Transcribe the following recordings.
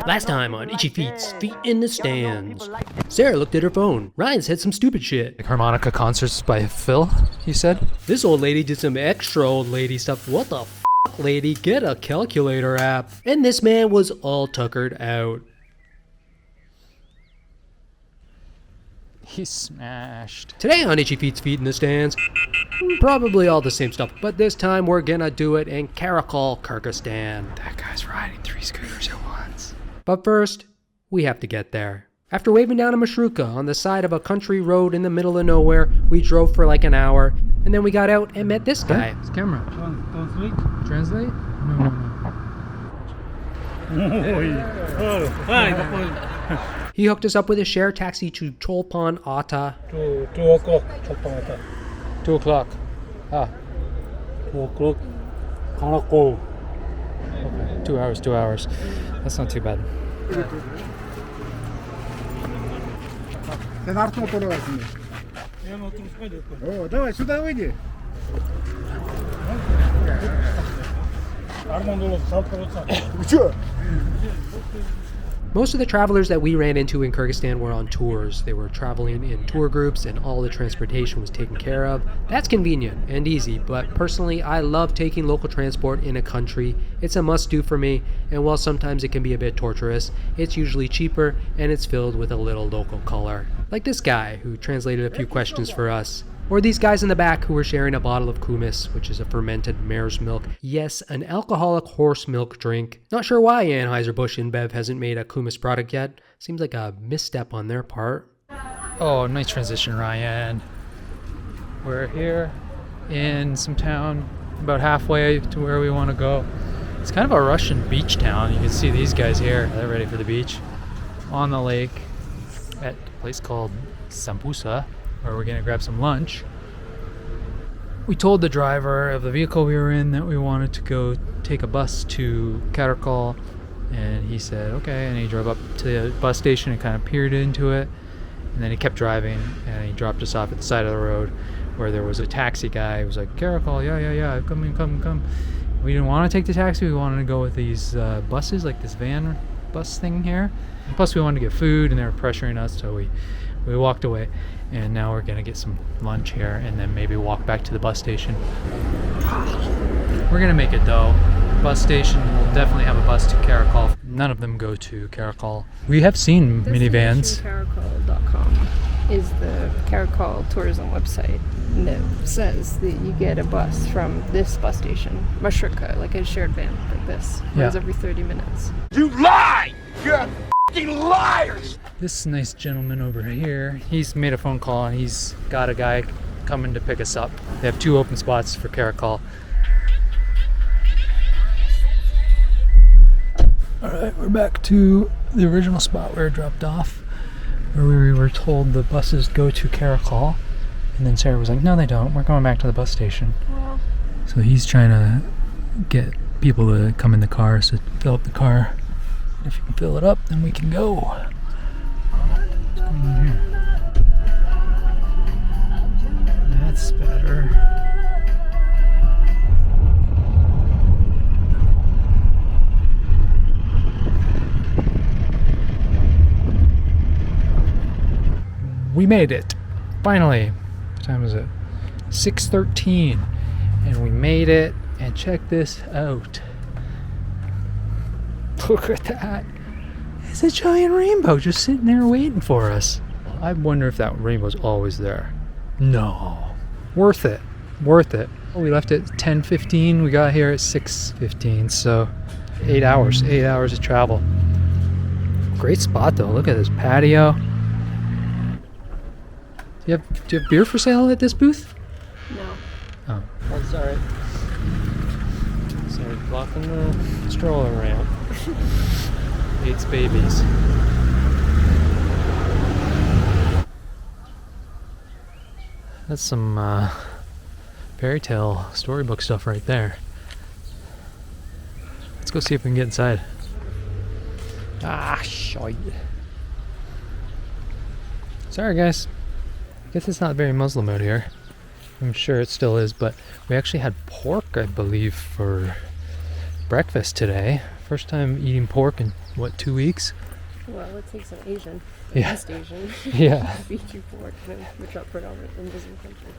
Last time on Itchy Feet's Feet in the Stands. Sarah looked at her phone. Ryan said some stupid shit. Like harmonica concerts by Phil, he said. This old lady did some extra old lady stuff. What the f***, lady? Get a calculator app. And this man was all tuckered out. He's smashed. Today on Itchy Feet's Feet in the Stands, probably all the same stuff, but this time we're gonna do it in Karakol, Kyrgyzstan. That guy's riding 3 scooters at once. But first, we have to get there. After waving down a mashruka on the side of a country road in the middle of nowhere, we drove for like an hour, and then we got out and met this guy. It's camera. Translate? No. He hooked us up with a share taxi to Cholpon Ata. 2 o'clock, Cholpon Ata. 2 o'clock. 2 o'clock, Karakol. Okay. 2 hours, 2 hours. That's not too bad. Most of the travelers that we ran into in Kyrgyzstan were on tours. They were traveling in tour groups and all the transportation was taken care of. That's convenient and easy, but personally I love taking local transport in a country. It's a must-do for me, and while sometimes it can be a bit torturous, it's usually cheaper and it's filled with a little local color. Like this guy who translated a few questions for us. Or these guys in the back who were sharing a bottle of kumis, which is a fermented mare's milk. Yes, an alcoholic horse milk drink. Not sure why Anheuser-Busch InBev hasn't made a kumis product yet. Seems like a misstep on their part. Oh, nice transition, Ryan. We're here in some town about halfway to where we want to go. It's kind of a Russian beach town. You can see these guys here. They're ready for the beach. On the lake at a place called Sambusa, where we're gonna grab some lunch. We told the driver of the vehicle we were in that we wanted to go take a bus to Karakol, and he said okay, and he drove up to the bus station and kind of peered into it, and then he kept driving and he dropped us off at the side of the road where there was a taxi guy who was like, Karakol, yeah, come. We didn't want to take the taxi, we wanted to go with these buses, like this van bus thing here. And plus we wanted to get food and they were pressuring us, so we walked away, and now we're gonna get some lunch here and then maybe walk back to the bus station. We're gonna make it though. Bus station will definitely have a bus to Karakol. None of them go to Karakol. We have seen minivans. Karakol.com is the Karakol tourism website, and it says that you get a bus from this bus station, Mashruka, like a shared van like this. Runs every 30 minutes. You lie! You're a f***ing liars! This nice gentleman over here, he's made a phone call and he's got a guy coming to pick us up. They have 2 open spots for Karakol. Alright, we're back to the original spot where we dropped off, where we were told the buses go to Karakol. And then Sarah was like, no they don't, we're going back to the bus station. Well, So he's trying to get people to come in the car, so fill up the car. If you can fill it up, then we can go. What's going on here? That's better. We made it. Finally. What time is it? 6:13. And we made it. And check this out. Look at that. It's a giant rainbow just sitting there waiting for us. I wonder if that rainbow's always there. No. Worth it. Worth it. We left at 10:15. We got here at 6:15. So 8 hours. 8 hours of travel. Great spot though. Look at this patio. Do you have beer for sale at this booth? no. Oh. That's alright. Sorry, blocking the stroller ramp. Hates babies. That's some fairy tale storybook stuff right there. Let's go see if we can get inside. Ah, shite. Sorry guys. Guess it's not very Muslim out here. I'm sure it still is, but we actually had pork, I believe, for breakfast today. First time eating pork in what, 2 weeks? Well, it takes an Asian, Yeah. East Asian, Yeah. to beat you for it, which are predominantly Muslim countries.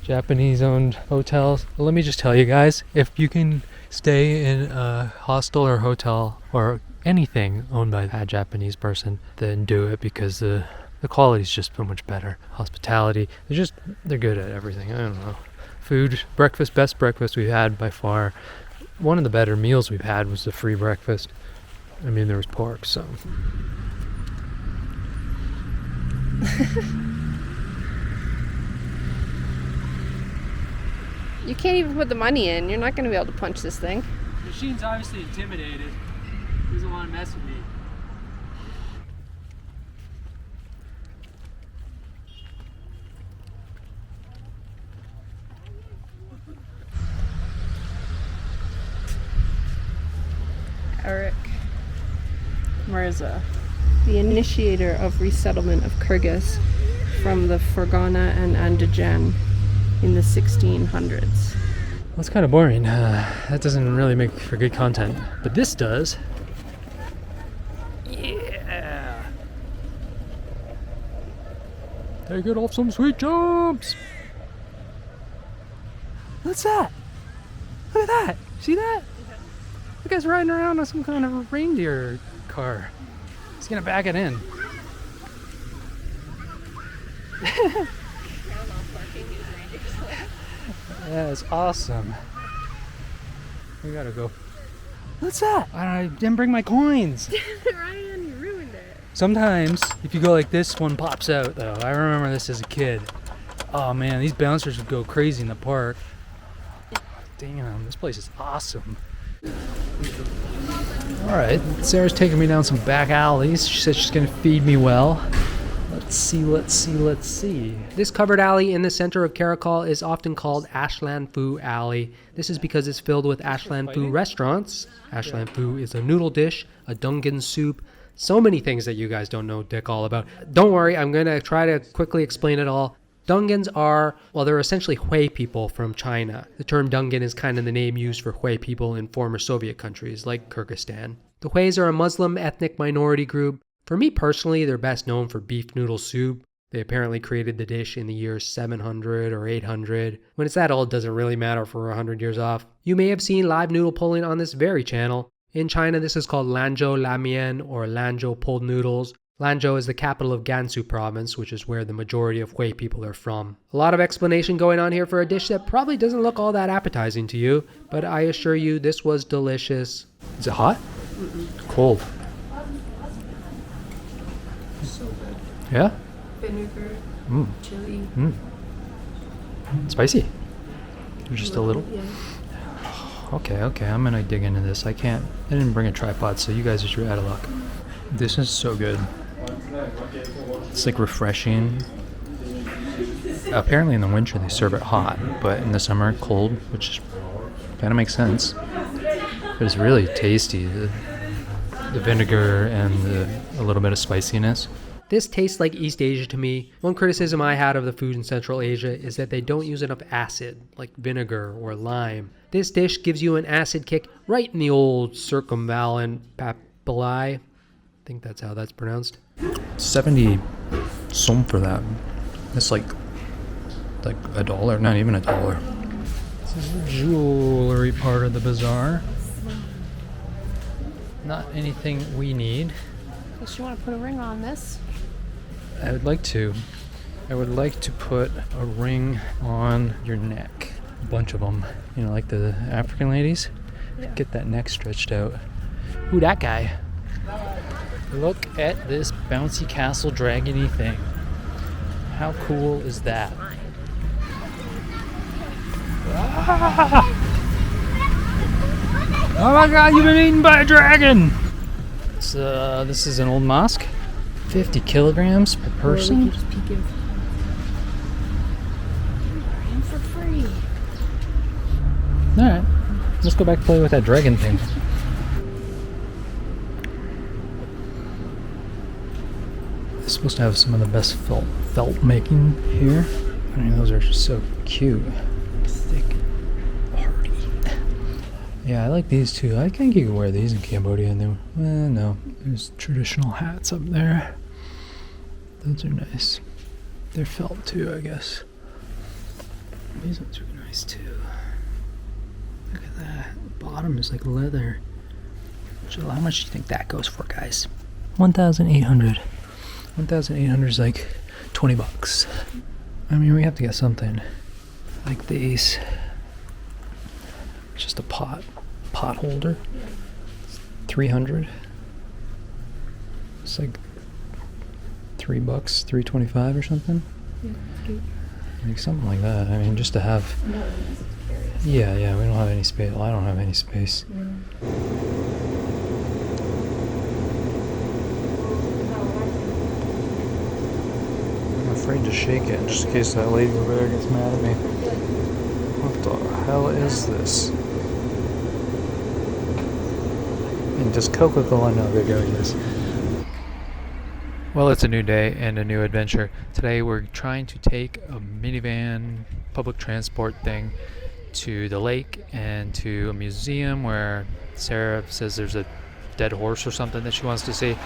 Japanese-owned hotels. Well, let me just tell you guys, if you can stay in a hostel or hotel or anything owned by a Japanese person, then do it, because the quality is just so much better. Hospitality, they're good at everything. I don't know. Food, breakfast, best breakfast we've had by far. One of the better meals we've had was the free breakfast. I mean, there was pork, so. You can't even put the money in. You're not going to be able to punch this thing. The machine's obviously intimidated. He doesn't want to mess with me. Eric Mirza, the initiator of resettlement of Kyrgyz from the Fergana and Andijan in the 1600s. Well, it's kind of boring. That doesn't really make for good content, but this does. Yeah. Take it off some sweet jumps. What's that? Look at that. See that? The guy's riding around on some kind of reindeer car. He's gonna back it in. Yeah, it's awesome. We gotta go. What's that? I didn't bring my coins. Ryan, you ruined it. Sometimes, if you go like this, one pops out though. I remember this as a kid. Oh man, these bouncers would go crazy in the park. Damn, this place is awesome. Alright, Sarah's taking me down some back alleys. She said she's gonna feed me well. Let's see. This covered alley in the center of Karakol is often called Ashlan-fu Alley. This is because it's filled with Ashlan-fu restaurants. Ashlan-fu is a noodle dish, a Dungan soup, so many things that you guys don't know dick all about. Don't worry, I'm going to try to quickly explain it all. Dungans are, well, they're essentially Hui people from China. The term Dungan is kind of the name used for Hui people in former Soviet countries like Kyrgyzstan. The Huis are a Muslim ethnic minority group. For me personally, they're best known for beef noodle soup. They apparently created the dish in the years 700 or 800. When it's that old, it doesn't really matter for 100 years off. You may have seen live noodle pulling on this very channel. In China, this is called Lanzhou Lamian or Lanzhou pulled noodles. Lanzhou is the capital of Gansu province, which is where the majority of Hui people are from. A lot of explanation going on here for a dish that probably doesn't look all that appetizing to you, but I assure you this was delicious. Is it hot? Cold. So good. Yeah? Vinegar, chili. Spicy? Or just a little? Yeah. Okay, I'm gonna dig into this. I didn't bring a tripod, so you guys are out of luck. This is so good. It's like refreshing. Apparently in the winter they serve it hot, but in the summer cold, which kind of makes sense. But it's really tasty. The vinegar and a little bit of spiciness. This tastes like East Asia to me. One criticism I had of the food in Central Asia is that they don't use enough acid, like vinegar or lime. This dish gives you an acid kick right in the old circumvallent papillae. I think that's how that's pronounced. 70 som for that. That's like $1, not even $1. This is the jewelry part of the bazaar. Not anything we need. Unless you want to put a ring on this. I would like to put a ring on your neck. A bunch of them. You know, like the African ladies. Yeah. Get that neck stretched out. Ooh, that guy. Look at this bouncy castle dragony thing. How cool is that? Ah! Oh my god, you've been eaten by a dragon! This is an old mosque. 50 kilograms per person. Or we could just peek in. In for free. Alright, let's go back and play with that dragon thing. It's supposed to have some of the best felt making here. I mean, those are just so cute. Thick, hardy. Yeah, I like these too. I think you can wear these in Cambodia. And no, there's traditional hats up there. Those are nice. They're felt too, I guess. These ones are nice too. Look at that. The bottom is like leather. So how much do you think that goes for, guys? 1,800. 1,800 is like 20 bucks. I mean, we have to get something like these. Just a pot holder. It's 300. It's like $3, 3.25 or something. Yeah, it's cute. Like something like that. I mean, just to have. Yeah, we don't have any space. Well, I don't have any space. I'm afraid to shake it just in case that lady over there gets mad at me. What the hell is this? And does Coca-Cola know they're doing this? Well, it's a new day and a new adventure. Today we're trying to take a minivan public transport thing to the lake and to a museum where Sarah says there's a dead horse or something that she wants to see.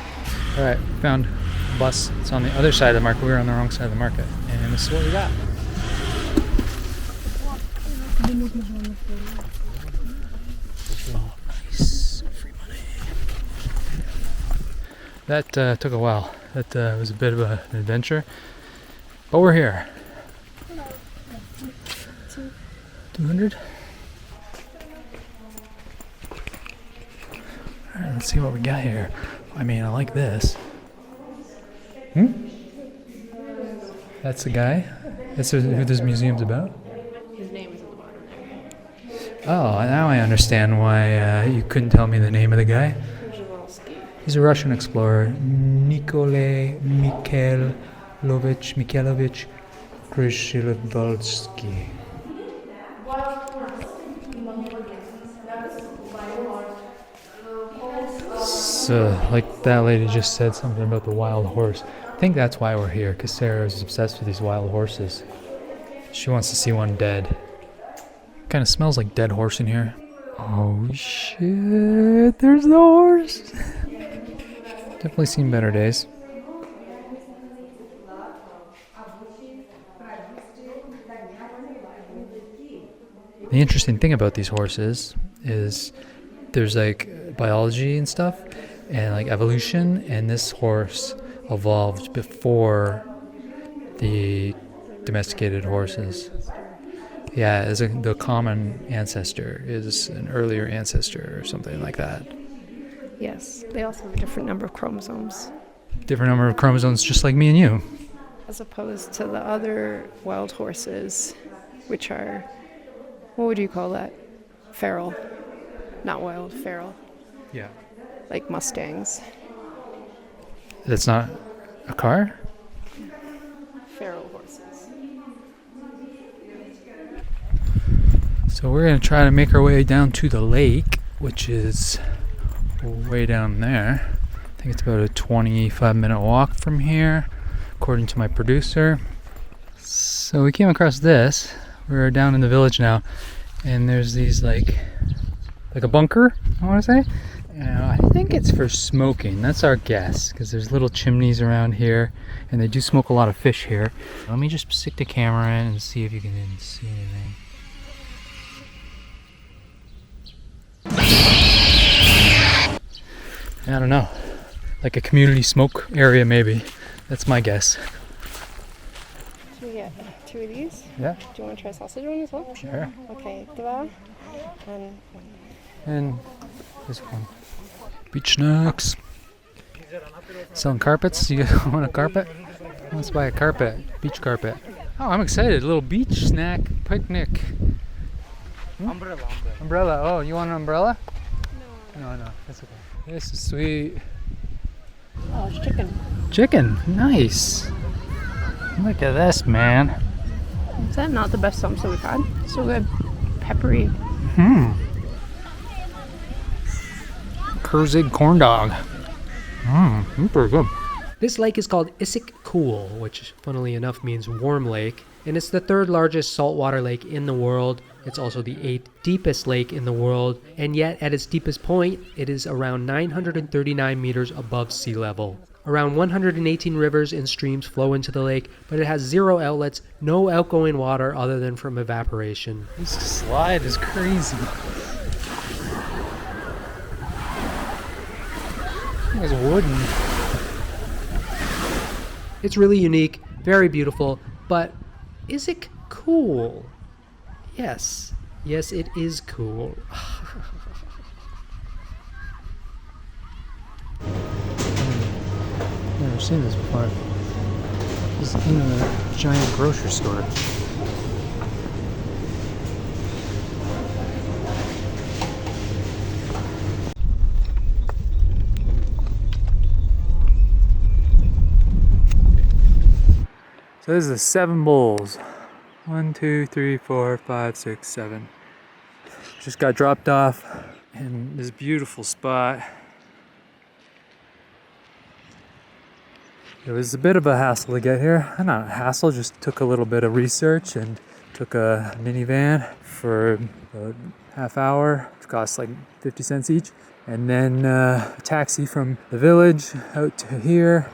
Alright, found a bus. It's on the other side of the market. We were on the wrong side of the market. And this is what we got. Oh, nice. Free money. That took a while. That was a bit of an adventure. But we're here. 200? Alright, let's see what we got here. I mean, I like this. That's the guy? That's who this museum's about? His name is at the bottom there. Oh, now I understand why you couldn't tell me the name of the guy. He's a Russian explorer, Nikolai Mikhailovich Krzyzewski. So, like that lady just said something about the wild horse. I think that's why we're here, because Sarah is obsessed with these wild horses. She wants to see one dead. Kind of smells like dead horse in here. Oh shit, there's the horse. Definitely seen better days. The interesting thing about these horses is there's like biology and stuff and like evolution, and this horse evolved before the domesticated horses. Yeah, the common ancestor is an earlier ancestor or something like that. Yes, they also have a different number of chromosomes. Different number of chromosomes, just like me and you. As opposed to the other wild horses, which are, what would you call that? Feral. Not wild, feral. Yeah. Like Mustangs. That's not a car? Feral horses. So we're going to try to make our way down to the lake, which is way down there. I think it's about a 25-minute walk from here, according to my producer. So we came across this. We're down in the village now, and there's these like a bunker, I want to say. And I think it's for smoking. That's our guess, because there's little chimneys around here, and they do smoke a lot of fish here. Let me just stick the camera in and see if you can see anything. I don't know, like a community smoke area maybe. That's my guess. Should we get 2 of these? Yeah. Do you want to try sausage one as well? Sure. Okay, dva. And this one. Beach snacks. Selling carpets? You want a carpet? Let's buy a carpet. Beach carpet. Oh, I'm excited. A little beach snack picnic. Umbrella. Oh, you want an umbrella? No, that's okay. This is sweet. Oh, it's chicken. Chicken. Nice. Look at this, man. Is that not the best samsa we've had? So good. Peppery. Kyrgyz corn dog. Pretty good. This lake is called Issyk-Kul, which funnily enough means warm lake. and it's the third largest saltwater lake in the world. It's also the 8th deepest lake in the world, and yet at its deepest point, it is around 939 meters above sea level. Around 118 rivers and streams flow into the lake, but it has 0 outlets, no outgoing water other than from evaporation. This slide is crazy. It's wooden. It's really unique, very beautiful, but is it cool? Yes, it is cool. Never seen this before. It's in a giant grocery store. So this is the 7 bowls. 1, 2, 3, 4, 5, 6, 7. Just got dropped off in this beautiful spot. It was a bit of a hassle to get here. Not a hassle, just took a little bit of research and took a minivan for a half hour. It cost like 50 cents each. And then a taxi from the village out to here.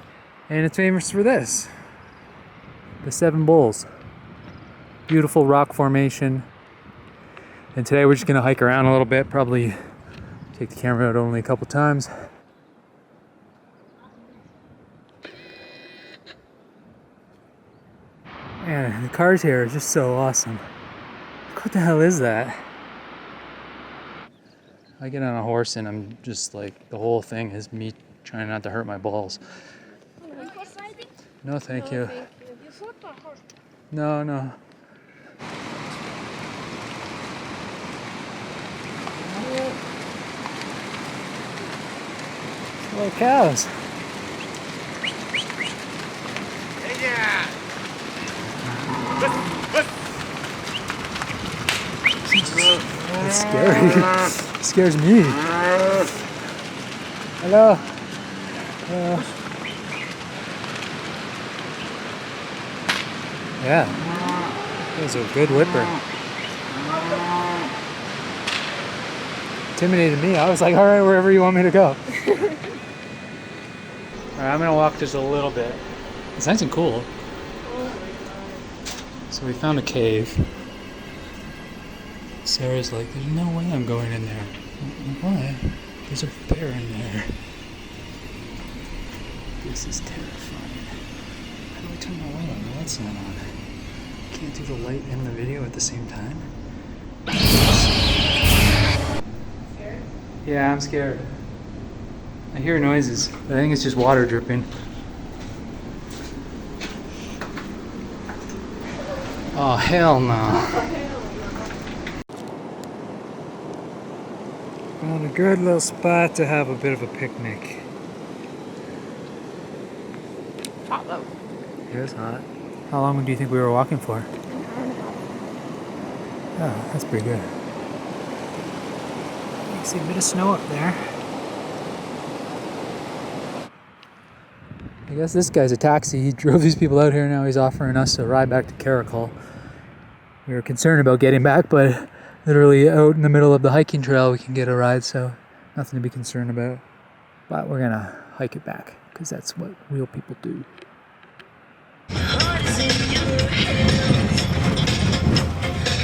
And it's famous for this. The 7 bowls. Beautiful rock formation. And today we're just gonna hike around a little bit, probably take the camera out only a couple times. Man, the cars here are just so awesome. What the hell is that? I get on a horse and I'm just like, the whole thing is me trying not to hurt my balls. No, thank you. No, no. Little cows. It's scary. It scares me. Hello. Hello. Yeah. That was a good whipper. Intimidated me. I was like, all right, wherever you want me to go. All right, I'm gonna walk just a little bit. It's nice and cool. So we found a cave. Sarah's like, there's no way I'm going in there. I'm like, why? There's a bear in there. This is terrifying. How do I turn my light on? The light's not on. Can't do the light and the video at the same time. Scared? Yeah, I'm scared. I hear noises, but I think it's just water dripping. Oh, hell no. Found a good little spot to have a bit of a picnic. Hot though. It was hot. How long do you think we were walking for? Oh, that's pretty good. You can see a bit of snow up there. I guess this guy's a taxi. He drove these people out here, now he's offering us a ride back to Karakol. We were concerned about getting back, but literally out in the middle of the hiking trail we can get a ride, so nothing to be concerned about. But we're gonna hike it back, because that's what real people do.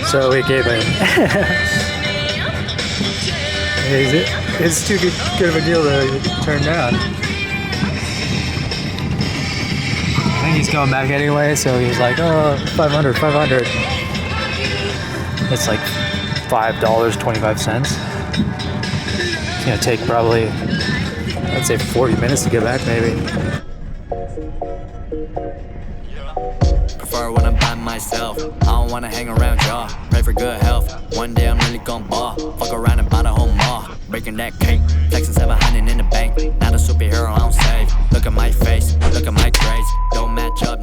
So we gave it. It's too good of a deal to turn down. I think he's going back anyway, so he's like, oh, 500. It's like $5.25. It's gonna take probably, I'd say 40 minutes to get back maybe. Prefer when I'm by myself. I don't wanna hang around y'all. Pray for good health. One day I'm really gon' ball. Fuck around and buy the whole mall. Breaking that cake. Flexing 700 in the bank. Not a superhero, I don't save. Look at my face. Look at my grades. Don't match up.